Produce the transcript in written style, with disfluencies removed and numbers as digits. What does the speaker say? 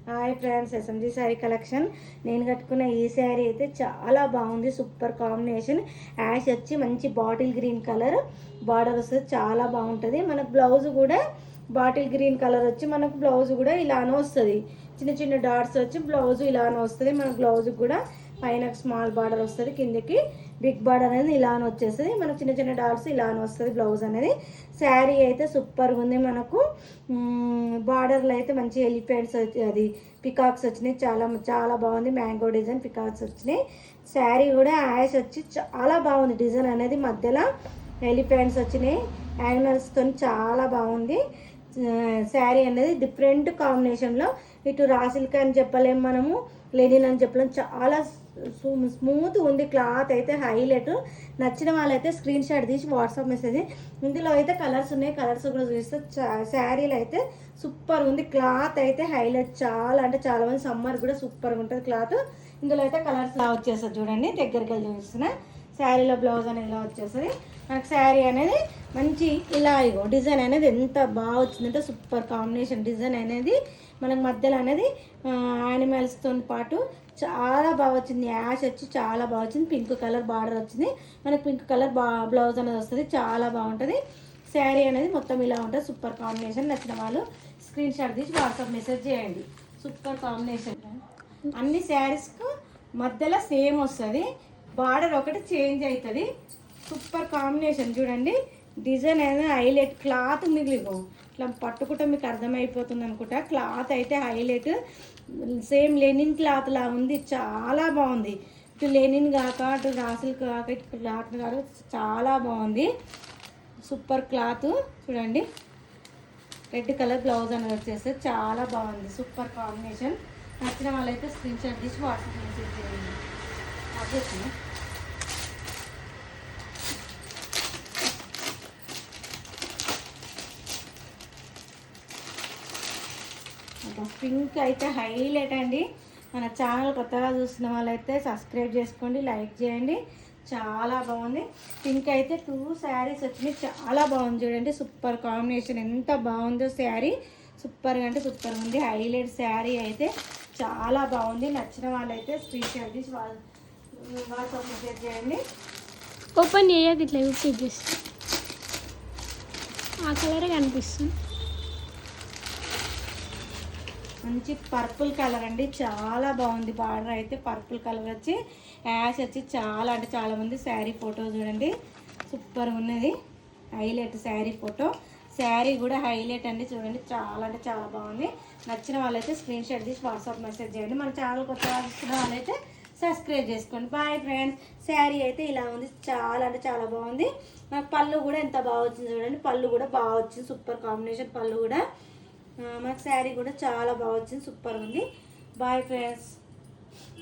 Hi friends, SMG sari collection. నేను కట్టుకున్న ఈ శారీ అయితే చాలా బాగుంది. Super combination. యాష్ వచ్చి మంచి బాటిల్ గ్రీన్ కలర్ బార్డర్ వస్తుంది, చాలా బాగుంటుంది. మనకు బ్లౌజ్ కూడా బాటిల్ గ్రీన్ కలర్ వచ్చి మనకు బ్లౌజ్ కూడా ఇలానే వస్తుంది. చిన్న చిన్న డాట్స్ వచ్చి బ్లౌజ్ ఇలానే వస్తుంది. మన బ్లౌజ్ కూడా పైన స్మాల్ బార్డర్ వస్తుంది, కిందకి బిగ్ బార్డర్ అనేది ఇలానే వచ్చేస్తుంది. మనకు చిన్న చిన్న డాట్స్ ఇలానే వస్తుంది బ్లౌజ్ అనేది. శారీ అయితే సూపర్గా ఉంది. మనకు బార్డర్లో అయితే మంచి ఎలిఫెంట్స్ అది పికాక్స్ వచ్చినాయి, చాలా చాలా బాగుంది. మ్యాంగో డిజైన్ పికాక్స్ వచ్చినాయి. శారీ కూడా యాష్ వచ్చి చాలా బాగుంది. డిజైన్ అనేది మధ్యలో ఎలిఫెంట్స్ వచ్చినాయి యానిమల్స్తో, చాలా బాగుంది. శారీ అనేది డిఫరెంట్ కాంబినేషన్లో, ఇటు రాసిల్క్ అని చెప్పలేము మనము, లెనిన్ అని చెప్పలేము. చాలా స్మూత్ ఉంది. క్లాత్ అయితే హైలైట్. నచ్చిన వాళ్ళైతే స్క్రీన్ షాట్ తీసి వాట్సాప్ మెసేజ్. ఇందులో అయితే కలర్స్ ఉన్నాయి, కలర్స్ కూడా చూస్తే శారీలు అయితే సూపర్ ఉంది. క్లాత్ అయితే హైలైట్, చాలా అంటే చాలా మంది సమ్మర్ కూడా సూపర్గా ఉంటుంది క్లాత్. ఇందులో అయితే కలర్స్ ఇలా వచ్చేస్తుంది చూడండి, దగ్గరికి వెళ్ళి చూస్తున్నా. శారీలో బ్లౌజ్ అనేది ఇలా వచ్చేస్తుంది. నాకు శారీ అనేది మంచి ఇలా ఇగో డిజైన్ అనేది ఎంత బాగా వచ్చిందంటే సూపర్ కాంబినేషన్. డిజైన్ అనేది మనకు మధ్యలో అనేది యానిమల్స్తో పాటు చాలా బాగా వచ్చింది. యాష్ వచ్చి చాలా బాగా వచ్చింది. పింక్ కలర్ బార్డర్ వచ్చింది. మనకి పింక్ కలర్ బ్లౌజ్ అనేది వస్తుంది, చాలా బాగుంటుంది. శారీ అనేది మొత్తం ఇలా ఉంటుంది. Super combination. నచ్చిన వాళ్ళు స్క్రీన్ షాట్ తీసి వాట్సాప్ మెసేజ్ చేయండి. Super combination. అన్ని శారీస్కు మధ్యలో సేమ్ వస్తుంది, బార్డర్ ఒకటి చేంజ్ అవుతుంది. సూపర్ కాంబినేషన్ చూడండి. డిజైన్ అనేది హైలైట్. క్లాత్ మీకు ఇట్లా పట్టుకుంటే మీకు అర్థమైపోతుంది అనుకుంటా. క్లాత్ అయితే హైలైట్, సేమ్ లెనిన్ క్లాత్ లా ఉంది, చాలా బాగుంది. ఇటు లెనిన్ కాక అటు రాసులు కాక ఇటు క్లాత్ కాక చాలా బాగుంది. సూపర్ క్లాత్ చూడండి. రెడ్ కలర్ బ్లౌజ్ అనేది వచ్చేస్తే చాలా బాగుంది. Super combination. నచ్చిన వాళ్ళైతే స్క్రీన్ షాట్ తీసి వాట్సాప్ మెసేజ్ చేయండి. అదే పింక్ అయితే హైలైట్ అండి. మన ఛానల్ కొత్తగా చూసిన వాళ్ళైతే సబ్స్క్రైబ్ చేసుకోండి, లైక్ చేయండి. చాలా బాగుంది. పింక్ అయితే 2 శారీస్ వచ్చినాయి, చాలా బాగుంది చూడండి. సూపర్ కాంబినేషన్, ఎంత బాగుందో శారీ. సూపర్గా అంటే సూపర్ ఉంది. హైలైట్ శారీ అయితే చాలా బాగుంది. నచ్చిన వాళ్ళైతే స్క్రీన్ షాట్ తీసి వాట్సాప్ మెసేజ్ చేయండి. ఓపెన్ చేయక ఇట్లా యూట్యూబ్ చేసి ఆ కలరే కనిపిస్తుంది. మంచి పర్పుల్ కలర్ అండి, చాలా బాగుంది. బార్డర్ అయితే పర్పుల్ కలర్ వచ్చి యాష్ వచ్చి చాలా అంటే చాలా మంది. శారీ ఫోటో చూడండి, సూపర్ ఉన్నది. Highlight sari photo. శారీ కూడా హైలైట్ అండి చూడండి, చాలా అంటే చాలా బాగుంది. నచ్చిన వాళ్ళైతే స్క్రీన్ షాట్ తీసి వాట్సాప్ మెసేజ్ చేయండి. మన ఛానల్ కొత్తగా చూస్తున్న వాళ్ళైతే సబ్స్క్రైబ్ చేసుకోండి. Bye friends. శారీ అయితే ఇలా ఉంది, చాలా అంటే చాలా బాగుంది. నాకు పళ్ళు కూడా ఎంత బాగా వచ్చింది చూడండి. పళ్ళు కూడా బాగా వచ్చింది, సూపర్ కాంబినేషన్. పళ్ళు కూడా మనకు శారీ కూడా చాలా బాగా వచ్చింది, సూపర్ ఉంది. Bye friends.